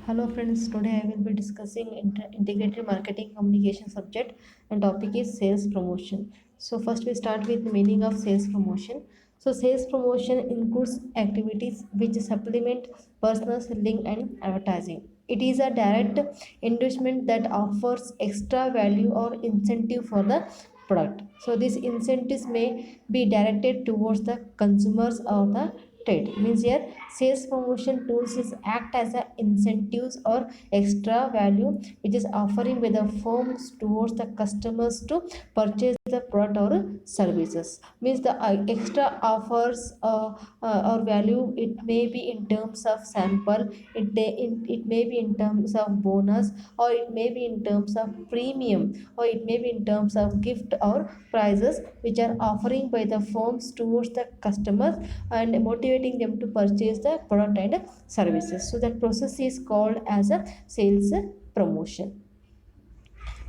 Hello friends, today I will be discussing integrated marketing communication subject and topic is sales promotion. So first we start with the meaning of sales promotion. So sales promotion includes activities which supplement personal selling and advertising. It is a direct endorsement that offers extra value or incentive for the product. So these incentives may be directed towards the consumers or the trade. Means here sales promotion tools is act as a incentives or extra value which is offering by the firms towards the customers to purchase the product or services. Means the extra offers or value, it may be in terms of sample, it may be in terms of bonus, or it may be in terms of premium, or it may be in terms of gift or prizes which are offering by the firms towards the customers and motivating them to purchase the product and services. So that process is called as a sales promotion.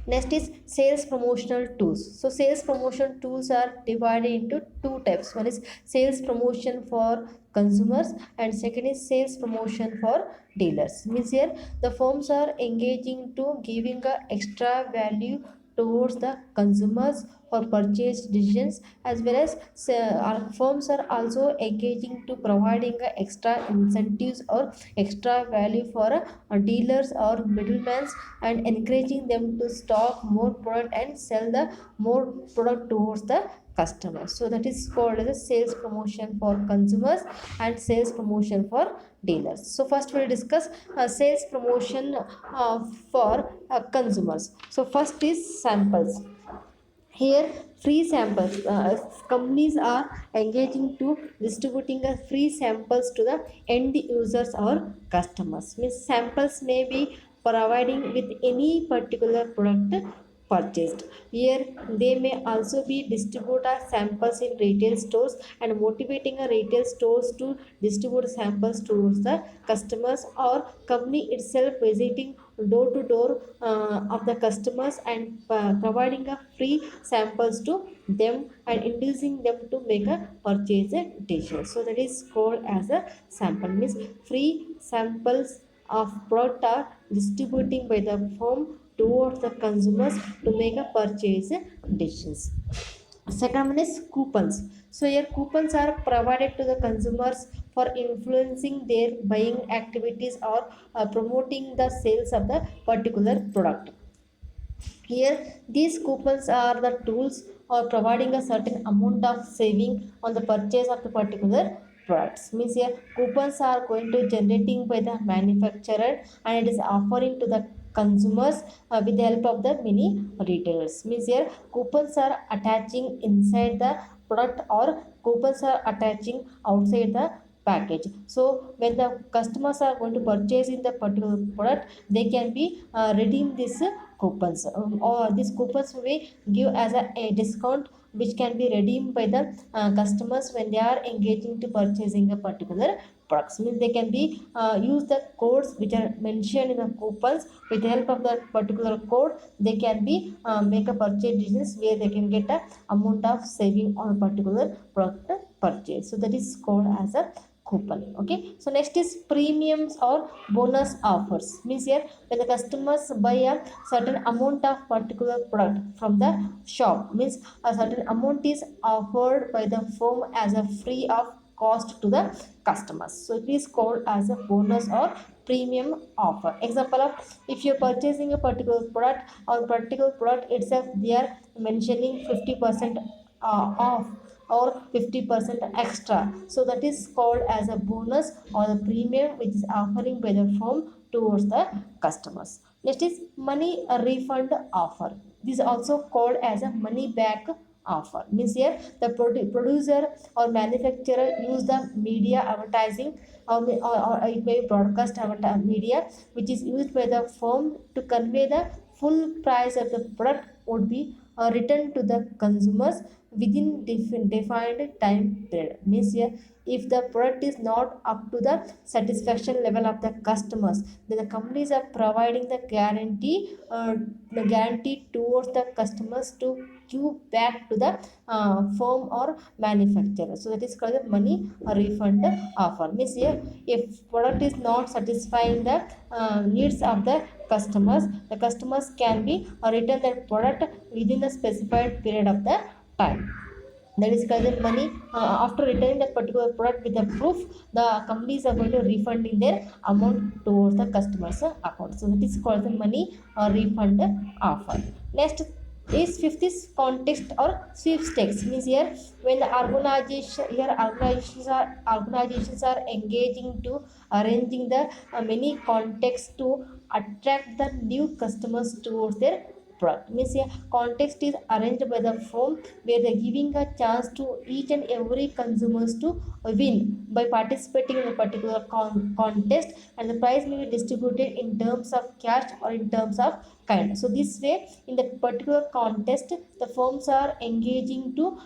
Next is sales promotional tools. So sales promotion tools are divided into two types. One is sales promotion for consumers and second is sales promotion for dealers. Means here the firms are engaging to giving a extra value towards the consumers for purchase decisions, as well as our firms are also engaging to providing extra incentives or extra value for dealers or middlemen and encouraging them to stock more product and sell the more product towards the customers. So that is called as a sales promotion for consumers and sales promotion for dealers. So first we'll discuss sales promotion for consumers. So first is samples. Here free samples, companies are engaging to distributing a free samples to the end users or customers. Means samples may be providing with any particular product purchased. Here they may also be distributor samples in retail stores and motivating a retail stores to distribute samples towards the customers, or company itself visiting door to door of the customers and providing a free samples to them and inducing them to make a purchase decision. So that is called as a sample. Means free samples of product are distributing by the firm towards the consumers to make a purchase decisions. Second one is coupons. So here coupons are provided to the consumers for influencing their buying activities or promoting the sales of the particular product. Here these coupons are the tools or providing a certain amount of saving on the purchase of the particular products. Means here coupons are going to generating by the manufacturer and it is offering to the consumers with the help of the many retailers. Means here coupons are attaching inside the product or coupons are attaching outside the package. So when the customers are going to purchase in the particular product, they can be redeem this coupons, or these coupons will give as a discount which can be redeemed by the customers when they are engaging to purchasing a particular products. Means they can be use the codes which are mentioned in the coupons. With the help of that particular code they can be make a purchase decisions where they can get a amount of saving on a particular product purchase. So that is called as a coupon. Okay, so next is premiums or bonus offers. Means here when the customers buy a certain amount of particular product from the shop, means a certain amount is offered by the firm as a free of cost to the customers. So it is called as a bonus or premium offer. Example of, if you're purchasing a particular product, or particular product itself they are mentioning 50% off or 50% extra. So that is called as a bonus or the premium which is offering by the firm towards the customers. Next is money refund offer. This is also called as a money back offer. Means here the producer or manufacturer use the media advertising, or it may be broadcast media which is used by the firm to convey the full price of the product would be returned to the consumers within defined time period. Means here if the product is not up to the satisfaction level of the customers, then the companies are providing the guarantee towards the customers to give back to the firm or manufacturer. So that is called the money refund offer. Means here, if product is not satisfying the needs of the customers can be return that product within the specified period of the time. That is called the money after returning that particular product with the proof, the companies are going to refund in their amount towards the customer's account. So that is called the money refund offer. Next is fifth is context or sweepstakes. Means here, when the organizations are engaging to arranging the many contexts to attract the new customers towards their product. Means a context is arranged by the firm where they're giving a chance to each and every consumers to win by participating in a particular contest, and the prize may be distributed in terms of cash or in terms of kind. So this way, in the particular contest, the firms are engaging to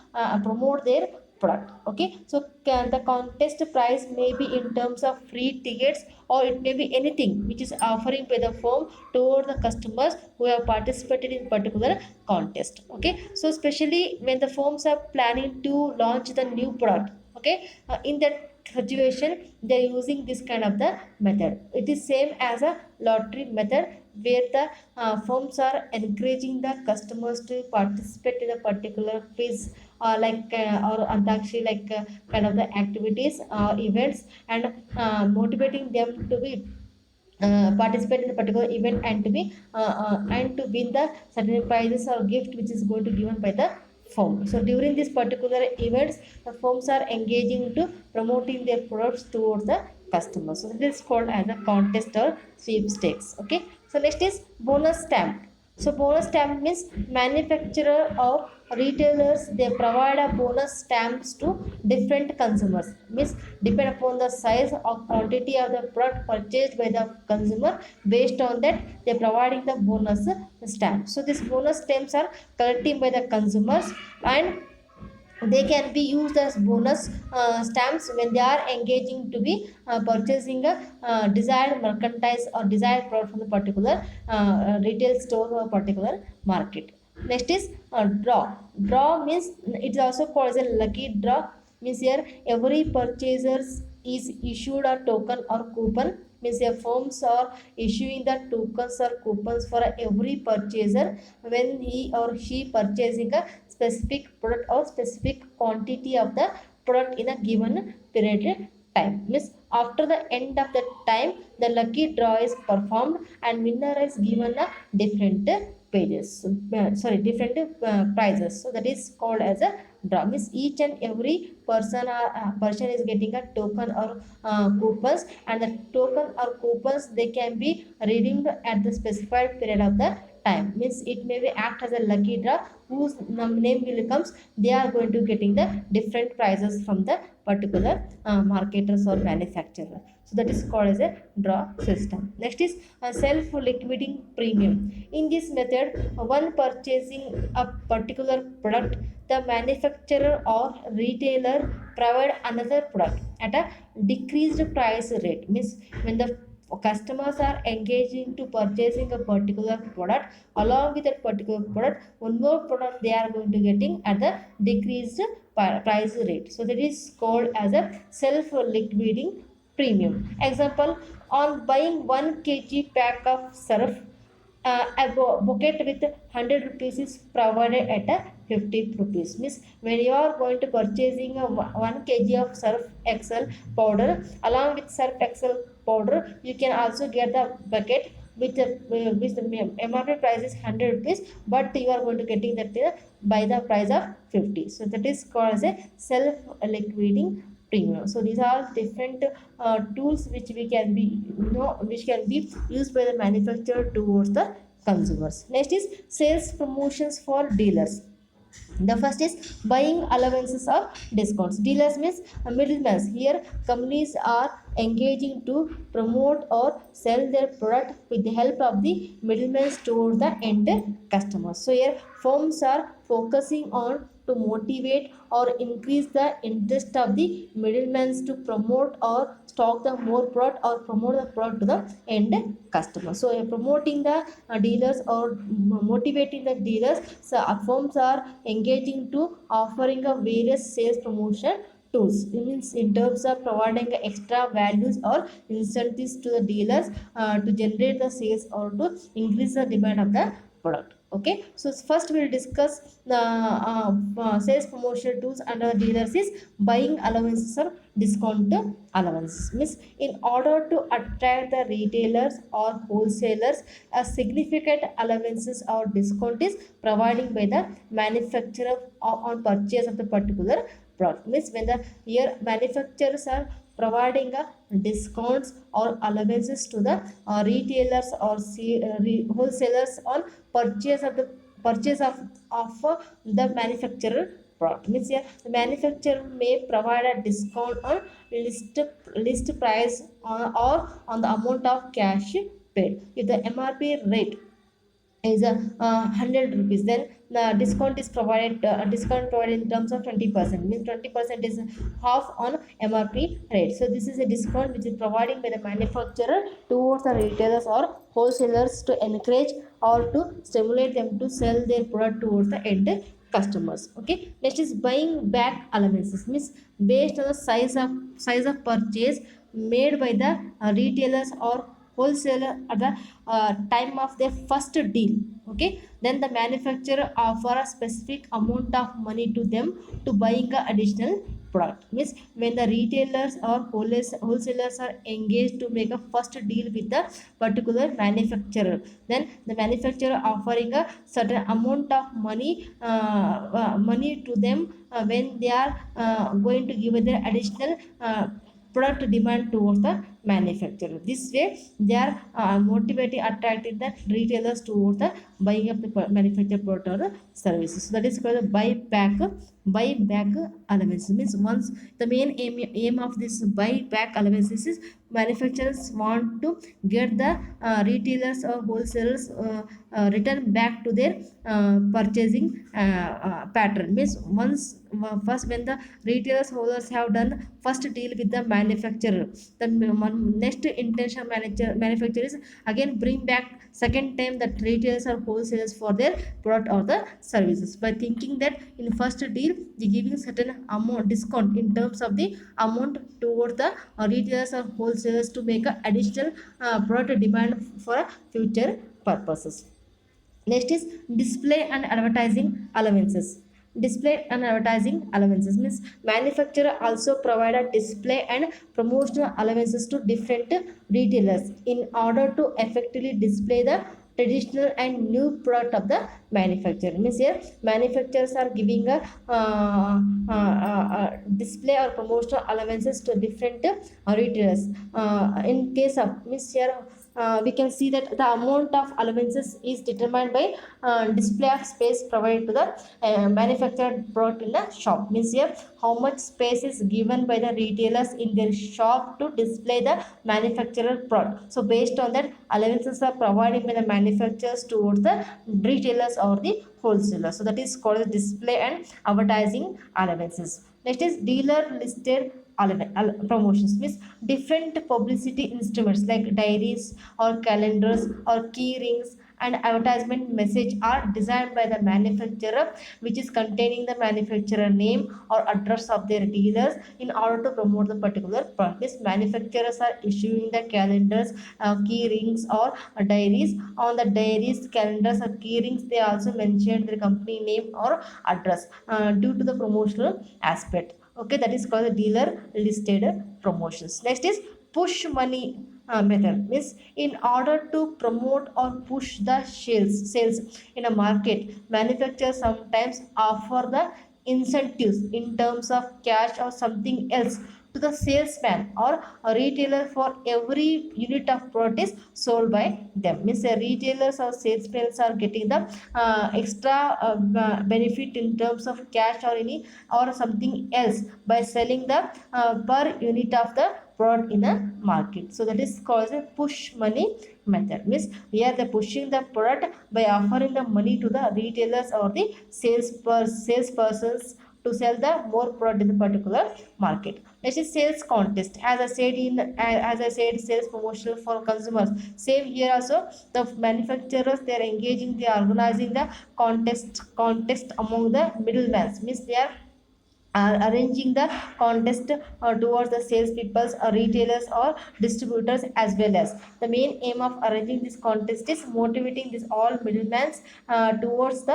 promote their product. Okay, so the contest price may be in terms of free tickets, or it may be anything which is offering by the firm toward the customers who have participated in particular contest. Okay, so especially when the firms are planning to launch the new product. Okay, in that situation they are using this kind of the method. It is same as a lottery method where the firms are encouraging the customers to participate in a particular quiz or antakshi, kind of the activities events, and motivating them to be participate in a particular event and to be and to win the certain prizes or gift which is going to given by the firm. So during this particular events, the firms are engaging to promoting their products towards the customers. So this is called as a contest or sweepstakes. Okay, so next is bonus stamp. So bonus stamp means manufacturer or retailers, they provide a bonus stamps to different consumers. Means depend upon the size or quantity of the product purchased by the consumer. Based on that, they are providing the bonus stamp. So these bonus stamps are collected by the consumers, and they can be used as bonus stamps when they are engaging to be purchasing a desired merchandise or desired product from the particular retail store or particular market. Next is draw. Draw means it's also called as a lucky draw. Means here every purchaser is issued a token or coupon. Means your firms are issuing the tokens or coupons for every purchaser when he or she purchasing a specific product or specific quantity of the product in a given period time. Means after the end of the time, the lucky draw is performed and winner is given a different pages, different prizes. So that is called as a draw. Means each and every person is getting a token or coupons, and the token or coupons they can be redeemed at the specified period of the time. Means it may be act as a lucky draw whose name will comes, they are going to getting the different prizes from the particular marketers or manufacturer. So that is called as a draw system. Next is a self liquidating premium. In this method, one purchasing a particular product, the manufacturer or retailer provide another product at a decreased price rate. Means when the customers are engaging to purchasing a particular product, along with that particular product, one more product they are going to getting at the decreased price rate. So that is called as a self liquidating premium. Example, on buying 1 kg pack of surf, a bucket with 100 rupees is provided at a 50 rupees. Means when you are going to purchasing a 1 kg of surf excel powder, along with surf excel powder you can also get the bucket with the MRP price is 100 rupees, but you are going to getting that by the price of 50. So that is called as a self liquidating premium. So these are different tools which we can be which can be used by the manufacturer towards the consumers. Next is sales promotions for dealers. The first is buying allowances or discounts. Dealers means middlemen. Here companies are engaging to promote or sell their product with the help of the middlemen towards the end customers. So here firms are focusing on to motivate or increase the interest of the middlemen to promote or stock the more product or promote the product to the end customer. So promoting the dealers or motivating the dealers, so firms are engaging to offering a various sales promotion tools. It means in terms of providing extra values or incentives to the dealers to generate the sales or to increase the demand of the product. Okay, so first we'll discuss the sales promotion tools under dealers is buying allowances or discount allowances. Means in order to attract the retailers or wholesalers, a significant allowances or discount is provided by the manufacturer on purchase of the particular product. Means when the here manufacturers are providing discounts or allowances to the retailers or wholesalers on purchase of the manufacturer product. Means here the manufacturer may provide a discount on list price or on the amount of cash paid. If the MRP rate is a 100 rupees, then the discount is provided, discount provided in terms of 20%. Means 20% is half on MRP rate. So this is a discount which is provided by the manufacturer towards the retailers or wholesalers to encourage or to stimulate them to sell their product towards the end customers. Okay, next is buying back allowances. Means based on the size of purchase made by the retailers or wholesaler at the time of their first deal. Okay, then the manufacturer offer a specific amount of money to them to buying a additional product. Means when the retailers or wholesalers are engaged to make a first deal with the particular manufacturer, then the manufacturer offering a certain amount of money to them when they are going to give their additional product demand towards the manufacturer. This way they are motivating, attracting the retailers towards the buying of the manufactured product or the services. So that is called the buy back allowances. Means once the main aim of this buy back allowances is manufacturers want to get the retailers or wholesalers return back to their purchasing pattern. Means once first when the retailers holders have done first deal with the manufacturer, the next intention manufacturer is again bring back second time that retailers or wholesalers for their product or the services, by thinking that in first deal they giving certain amount discount in terms of the amount towards the retailers or wholesalers to make a additional product demand for future purposes. Next is display and advertising allowances. Display and advertising allowances means manufacturer also provide a display and promotional allowances to different retailers in order to effectively display the traditional and new product of the manufacturer. Means here manufacturers are giving a display or promotional allowances to different retailers. In case of means here we can see that the amount of allowances is determined by display of space provided to the manufactured product in the shop. Means here how much space is given by the retailers in their shop to display the manufacturer product. So based on that, allowances are provided by the manufacturers towards the retailers or the wholesalers. So that is called display and advertising allowances. Next is dealer listed promotions. Means different publicity instruments like diaries or calendars or key rings and advertisement message are designed by the manufacturer, which is containing the manufacturer name or address of their dealers in order to promote the particular product. Means manufacturers are issuing the calendars, key rings or diaries. On the diaries, calendars or key rings, they also mentioned their company name or address due to the promotional aspect. Okay, that is called the dealer listed promotions. Next is push money method. Means in order to promote or push the sales in a market, manufacturers sometimes offer the incentives in terms of cash or something else to the salesman or a retailer for every unit of product is sold by them. Means retailers or salesmen are getting the extra benefit in terms of cash or any or something else by selling the per unit of the product in a market. So that is called a push money method. Means here they pushing the product by offering the money to the retailers or the salespersons to sell the more product in the particular market. Next is sales contest. As I said, sales promotional for consumers. Same here also, the manufacturers they are engaging, they are organizing the contest among the middlemen. Means they are arranging the contest towards the salespeople, retailers or distributors as well. As the main aim of arranging this contest is motivating this all middlemen towards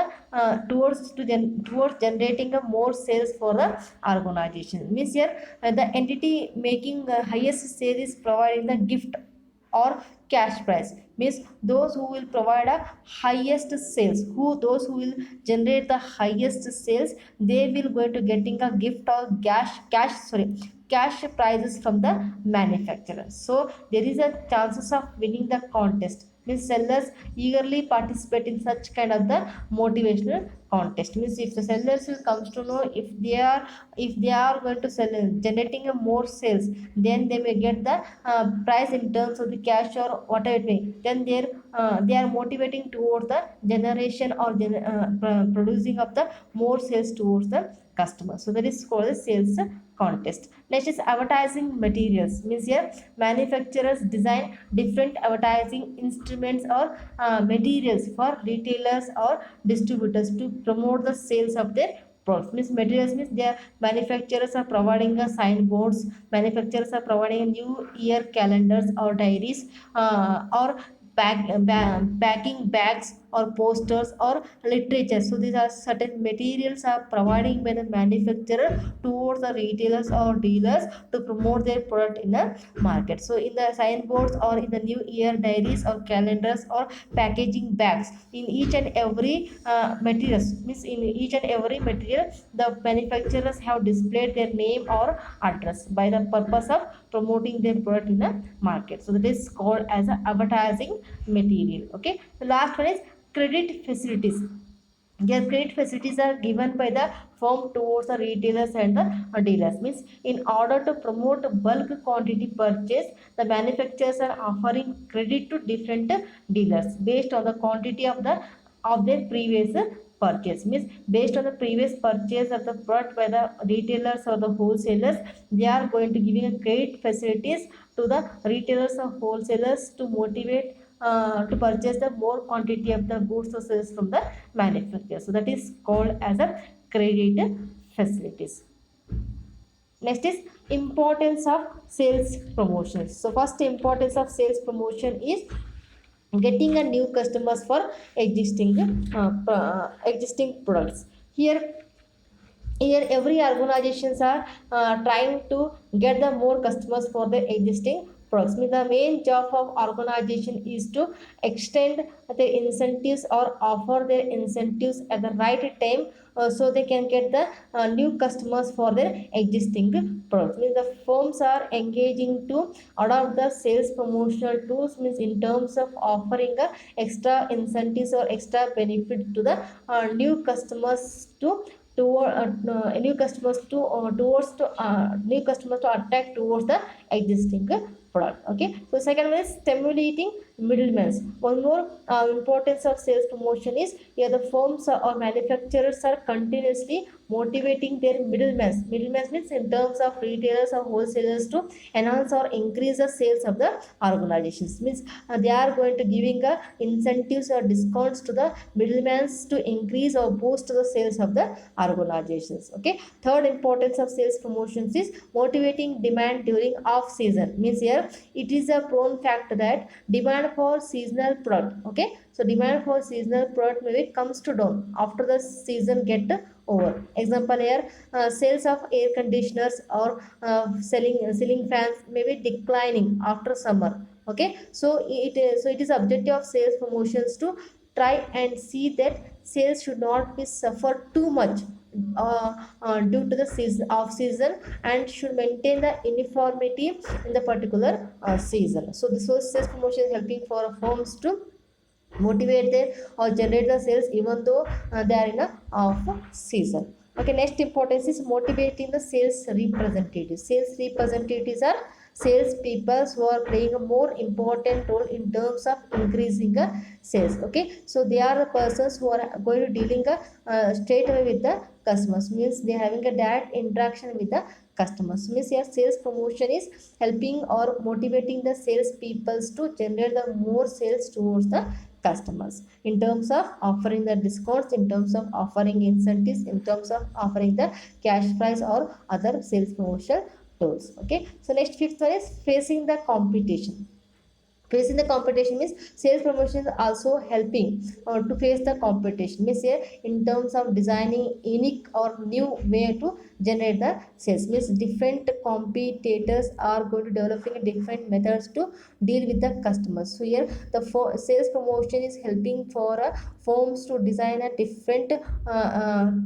generating a more sales for the organization. Means here the entity making highest sale is providing the gift or cash prize. Means those who will provide a highest sales, those who will generate the highest sales, they will going to getting a gift or cash prizes from the manufacturer. So there is a chances of winning the contest. Means sellers eagerly participate in such kind of the motivational contest. Means if the sellers will comes to know if they are going to sell generating a more sales, then they may get the price in terms of the cash or whatever it may. Then they are motivating towards the generation or producing of the more sales towards the customer. So that is called a sales contest. Next is advertising materials. Means here manufacturers design different advertising instruments or materials for retailers or distributors to promote the sales of their products. Means materials means their manufacturers are providing a signboards, manufacturers are providing new year calendars or diaries or packing bags or posters or literature. So these are certain materials are providing by the manufacturer towards the retailers or dealers to promote their product in the market. So in the signboards or in the new year diaries or calendars or packaging bags, in each and every materials, means in each and every material the manufacturers have displayed their name or address by the purpose of promoting their product in the market. So that is called as a advertising material. Okay, the last one is credit facilities. Their credit facilities are given by the firm towards the retailers and the dealers. Means in order to promote bulk quantity purchase, the manufacturers are offering credit to different dealers based on the quantity of their previous purchase. Means based on the previous purchase of the product by the retailers or the wholesalers, they are going to giving a credit facilities to the retailers or wholesalers to motivate to purchase the more quantity of the goods or services from the manufacturer. So that is called as a credit facilities. Next is importance of sales promotions. So first importance of sales promotion is getting a new customers for existing products. Here every organizations are trying to get the more customers for their existing products. Means the main job of organization is to extend the incentives or offer their incentives at the right time, so they can get the new customers for their existing products. Means the firms are engaging to adopt the sales promotional tools. Means in terms of offering extra incentives or extra benefit to the new customers new customers to towards to new customers to attract towards the existing product. Okay, so second one is stimulating middlemen. One more importance of sales promotion is here the firms or manufacturers are continuously motivating their middlemen. Middlemen means in terms of retailers or wholesalers to enhance or increase the sales of the organizations. Means they are going to giving incentives or discounts to the middlemen to increase or boost the sales of the organizations. Okay, third importance of sales promotions is motivating demand during off season. Means here it is a prone fact that demand for seasonal product. Okay, so demand for seasonal product maybe comes to down after the season get over. Example here, sales of air conditioners or ceiling fans may be declining after summer. Okay, so it is objective of sales promotions to try and see that sales should not be suffer too much due to the season off season, and should maintain the uniformity in the particular season. So this was sales promotion is helping for firms to motivate them or generate the sales even though they are in a off season. Okay, next importance is motivating the sales representatives. Sales representatives are sales people who are playing a more important role in terms of increasing sales. Okay, so they are the persons who are going to dealing straight away with the customers, means they are having a direct interaction with the customers. Means your sales promotion is helping or motivating the sales peoples to generate the more sales towards the customers in terms of offering the discounts, in terms of offering incentives, in terms of offering the cash price or other sales promotion tools. Okay, so next fifth one is facing the competition. Facing the competition means sales promotion is also helping to face the competition, means here in terms of designing unique or new way to generate the sales, means different competitors are going to developing different methods to deal with the customers. So here the sales promotion is helping for firms to design a different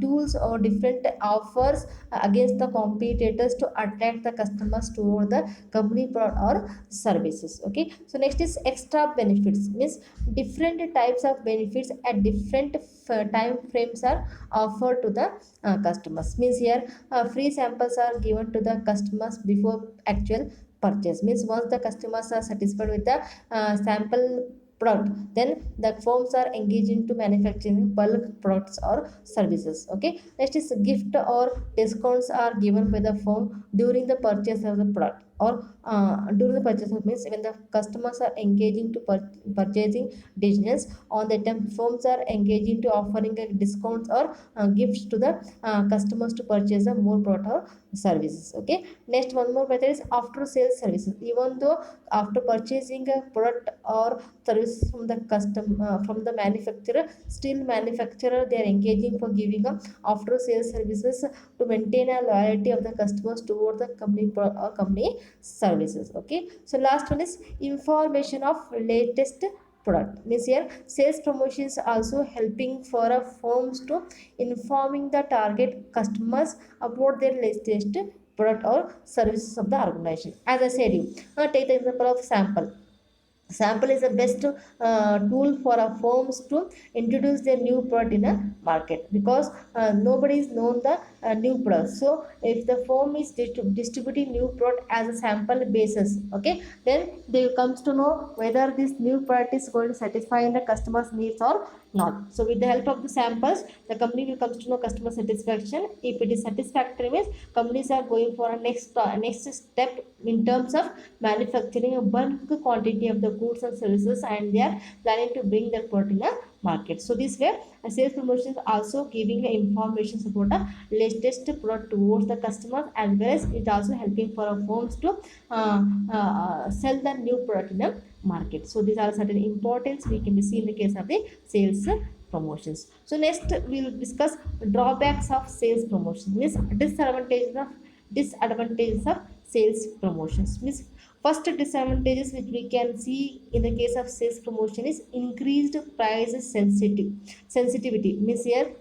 tools or different offers against the competitors to attract the customers toward the company product or services. Okay, so next is extra benefits, means different types of benefits at different time frames are offered to the customers. Means here free samples are given to the customers before actual purchase, means once the customers are satisfied with the sample product, then the firms are engaged into manufacturing bulk products or services. Okay, next is gift or discounts are given by the firm during the purchase of the product, or during the purchase of, means when the customers are engaging to purchasing decisions on the time, firms are engaging to offering a discounts or gifts to the customers to purchase a more product or services. Okay, next one more method is after sales services. Even though after purchasing a product or service from the from the manufacturer, still manufacturer they are engaging for giving a after sales services to maintain a loyalty of the customers toward the company or company services. Okay, so last one is information of latest product, means here sales promotions also helping for a firms to informing the target customers about their latest product or services of the organization. As I said you, take the example of sample. Sample is the best tool for a firms to introduce their new product in a market, because nobody is known the new product. So if the firm is distributing new product as a sample basis, okay, then they comes to know whether this new product is going to satisfy the customer's needs or not. So with the help of the samples, the company will comes to know customer satisfaction. If it is satisfactory, means companies are going for a next step in terms of manufacturing a bulk quantity of the goods and services, and they are planning to bring their product in the market. So this way a sales promotion is also giving information about the latest product towards the customers, as well as it also helping for our firms to sell the new product in the market. So these are certain importance we can see in the case of the sales promotions. So next we will discuss drawbacks of sales promotion, means disadvantages of sales promotions. Means first disadvantages which we can see in the case of sales promotion is increased price sensitivity, means here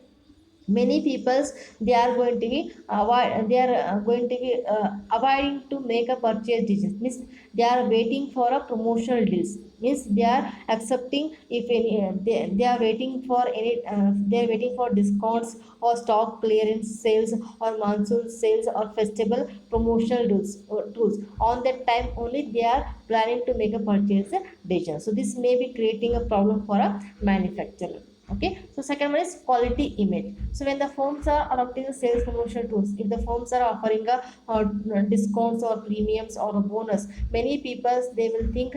many peoples they are going to be avoid, they are going to be avoiding to make a purchase decision, means they are waiting for a promotional deals, means they are accepting if any they are waiting for any they are waiting for discounts or stock clearance sales or monsoon sales or festival promotional tools. On that time only they are planning to make a purchase decision. So this may be creating a problem for a manufacturer. Okay, so second one is quality image. So when the firms are adopting the sales promotion tools, if the firms are offering a discounts or premiums or a bonus, many people they will think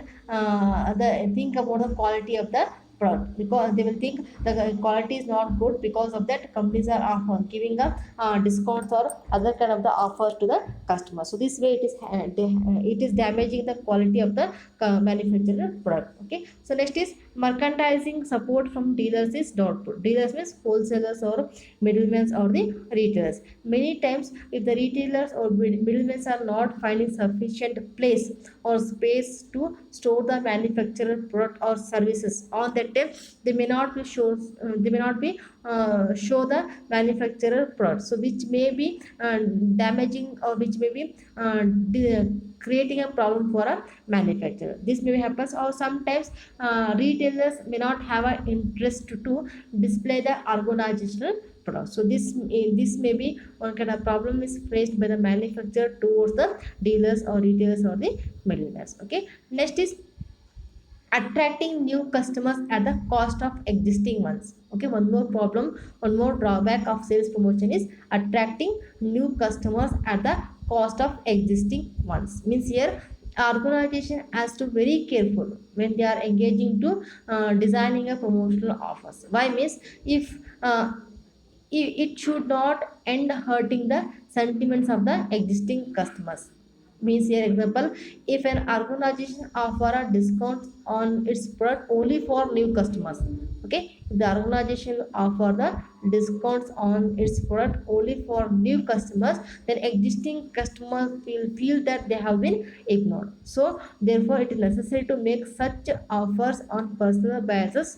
about the quality of the product, because they will think the quality is not good. Because of that, companies are giving a discounts or other kind of the offers to the customer. So this way it is damaging the quality of the manufacturer product. Okay, so next is merchandising support from dealers is doubtful. Dealers means wholesalers or middlemen or the retailers. Many times, if the retailers or middlemen are not finding sufficient place or space to store the manufacturer product or services on that time, they may not be they may not be show the manufacturer product, so which may be damaging or which may be creating a problem for a manufacturer. This may happen, or sometimes retailers may not have an interest to display the organizational product. So this may be one kind of problem is faced by the manufacturer towards the dealers or retailers or the middlemen. Okay, next is attracting new customers at the cost of existing ones. Okay, one more problem, one more drawback of sales promotion is attracting new customers at the cost of existing ones. Means here organization has to very careful when they are engaging to designing a promotional offers. Why? Means if it should not end hurting the sentiments of the existing customers. Means here example, if an organization offer a discount on its product only for new customers, okay, if the organization offer the discounts on its product only for new customers, then existing customers will feel that they have been ignored. So therefore it is necessary to make such offers on personal basis,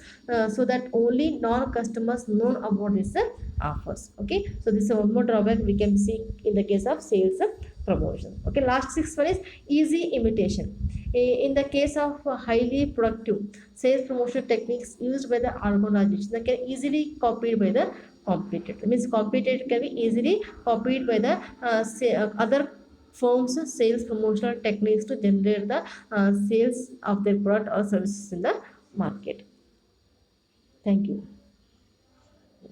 so that only non customers know about this offers. Okay, so this is one more drawback we can see in the case of sales promotion. Okay, last six one is easy imitation. In the case of highly productive sales promotion techniques used by the organization that can easily copied by the competitor. Means competitor can be easily copied by the other firms sales promotional techniques to generate the sales of their product or services in the market. Thank you.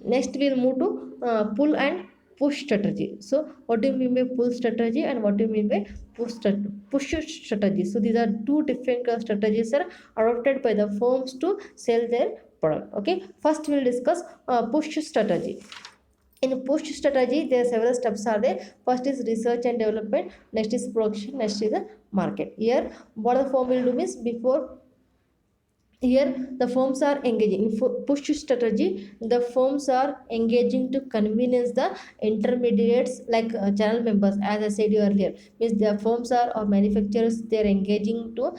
Next we'll move to pull and push strategy. So what do you mean by pull strategy and what do you mean by push strategy? So these are two different strategies are adopted by the firms to sell their product. Okay, first we'll discuss push strategy. In push strategy there are several steps are there. First is research and development, next is production, next is the market. Here what the firm will do is, before here the firms are engaging in push strategy, the firms are engaging to convenience the intermediates like channel members, as I said earlier. Means the firms are or manufacturers, they are engaging to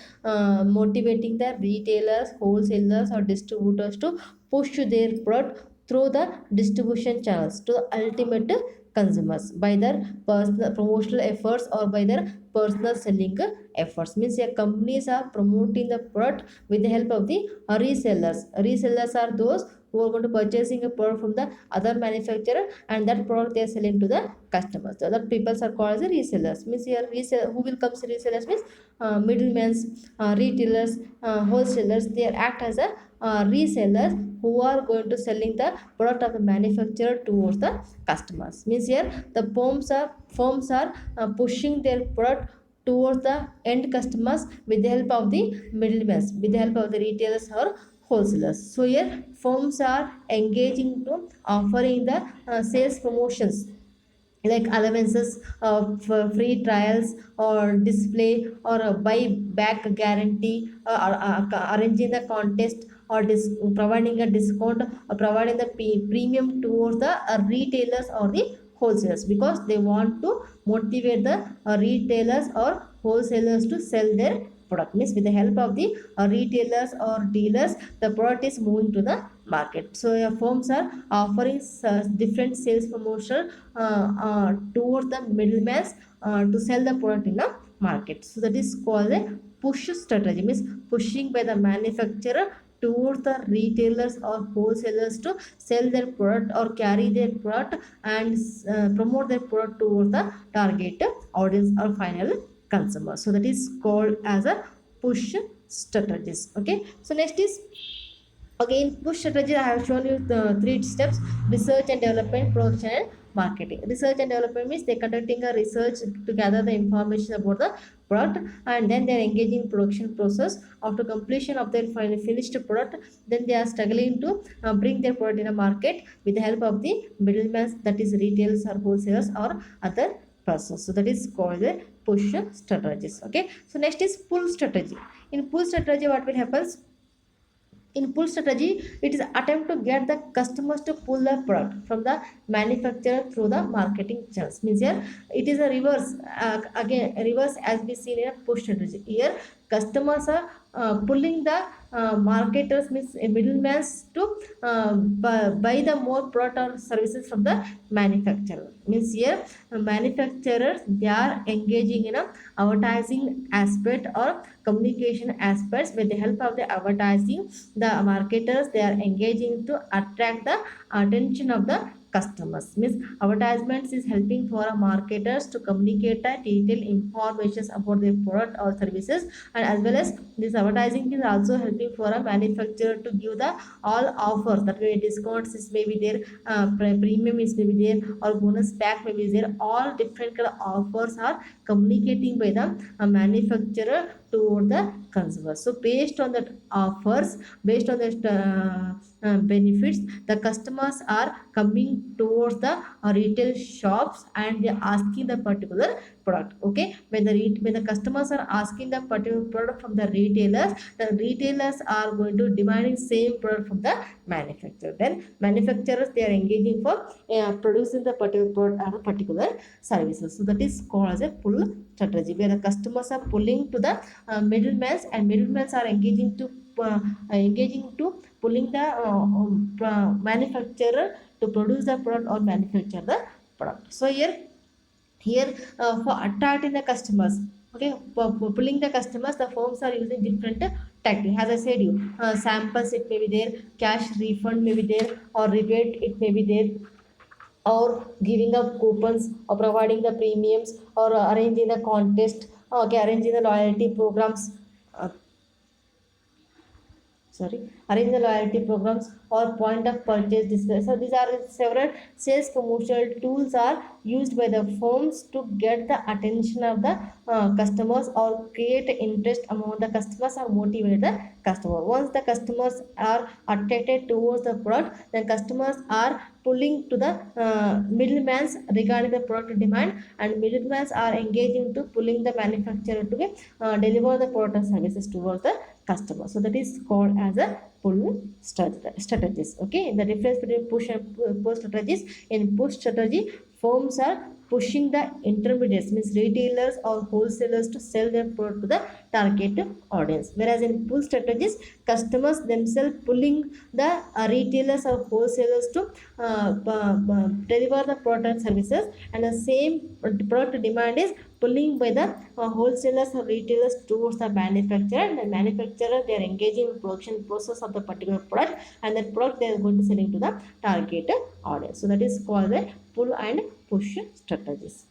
motivating the retailers, wholesalers or distributors to push their product through the distribution channels to the ultimate consumers by their personal promotional efforts or by their personal selling efforts. Means companies are promoting the product with the help of the resellers. Resellers are those who are going to purchasing a product from the other manufacturer, and that product they are selling to the customers. The other people are called as the resellers. Means here who will come to resellers means middlemen, retailers, wholesalers. They act as a resellers who are going to selling the product of the manufacturer towards the customers. Means here the firms are pushing their product towards the end customers with the help of the middlemen, with the help of the retailers or wholesalers. So here firms are engaging to offering the sales promotions like allowances, free trials or display or a buy back guarantee, arranging the contest or providing a discount or providing the premium towards the retailers or the wholesalers, because they want to motivate the retailers or wholesalers to sell their product. Means with the help of the retailers or dealers, the product is moving to the market. So firms are offering different sales promotion towards the middlemen to sell the product in the market. So that is called a push strategy. Means pushing by the manufacturer towards the retailers or wholesalers to sell their product or carry their product and promote their product towards the target audience or final consumer. So that is called as a push strategies. Okay, so next is again push strategy. I have shown you the three steps: research and development, production and marketing. Research and development means they're conducting a research to gather the information about the product, and then they're engaging production process. After completion of their final finished product, then they are struggling to bring their product in a market with the help of the middlemen, that is retailers or wholesalers or other persons. So that is called the push strategies. Okay, so next is pull strategy. In pull strategy what will happen, In pull strategy, it is attempt to get the customers to pull the product from the manufacturer through the marketing channels. Means here it is a reverse, again reverse as we see in a push strategy. Here customers are pulling the marketers, means middlemen, to buy the more product or services from the manufacturer. Means here manufacturers, they are engaging in a advertising aspect or communication aspects. With the help of the advertising, the marketers, they are engaging to attract the attention of the customers. Means advertisements is helping for a marketers to communicate the detailed information about their product or services, and as well as this advertising is also helping for a manufacturer to give the all offers, that way discounts is maybe there, premium is maybe there, or bonus pack maybe there. All different kind of offers are communicating by the manufacturer toward the consumer. So based on that offers, based on the benefits, the customers are coming towards the retail shops and they are asking the particular product. Okay, when the customers are asking the particular product from the retailers are going to demanding same product from the manufacturer. Then manufacturers, they are engaging for producing the particular product or particular services. So that is called as a pull strategy, where the customers are pulling to the middlemen, and middlemen are engaging to pulling the manufacturer to produce the product or manufacture the product. So here for attracting the customers, okay, for pulling the customers, the firms are using different tactics. As I said you, samples it may be there, cash refund may be there, or rebate it may be there, or giving up coupons, or providing the premiums, or arranging the contest, okay, arranging the loyalty programs, uh, arrange the loyalty programs, or point of purchase display. So these are several sales promotional tools are used by the firms to get the attention of the customers, or create interest among the customers, or motivate the customer. Once the customers are attracted towards the product, then customers are pulling to the middlemen regarding the product demand, and middlemen are engaging to pulling the manufacturer to deliver the product and services towards the customer. So that is called as a pull strategies. Okay, the difference between push and pull strategies: in push strategy, firms are pushing the intermediates, means retailers or wholesalers, to sell their product to the target audience, whereas in pull strategies, customers themselves pulling the retailers or wholesalers to deliver the product and services, and the same product demand is pulling by the wholesalers or retailers towards the manufacturer, and the manufacturer, they are engaging in production process of the particular product, and that product they are going to selling to the target audience. So that is called the pull and push strategies.